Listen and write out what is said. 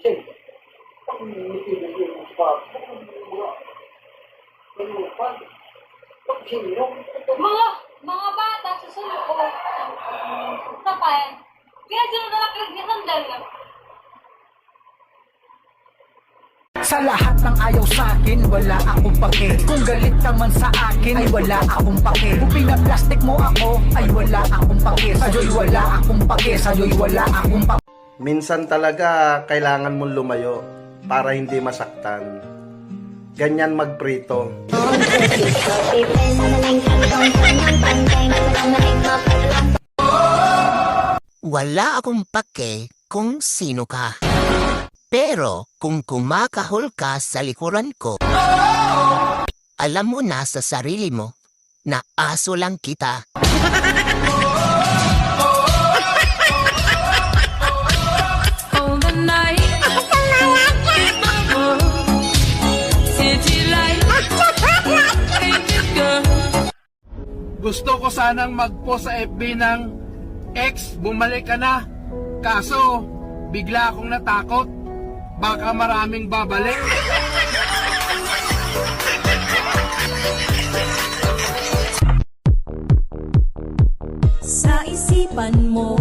Siyempre, pag nitinan yung mga bata, Mga bata sa sulok ko. Tapay. Pinasunod na lang pinagdasandal nga. Sa lahat ng ayaw sa'kin, wala akong pake. Kung galit ka man sa akin, ay wala akong pake. Kung pinaplastic mo ako, ay wala akong pake. Sa'yo'y wala akong pake, sa'yo'y wala akong pake. Minsan talaga kailangan mong lumayo para hindi masaktan. Ganyan magprito. Wala akong pake kung sino ka. Pero kung kumakahol ka sa likuran ko, alam mo na sa sarili mo na aso lang kita. Gusto ko sanang mag-post sa FB ng X, bumalik ka na. Kaso, bigla akong natakot. Baka maraming babalik. Sa isipan mo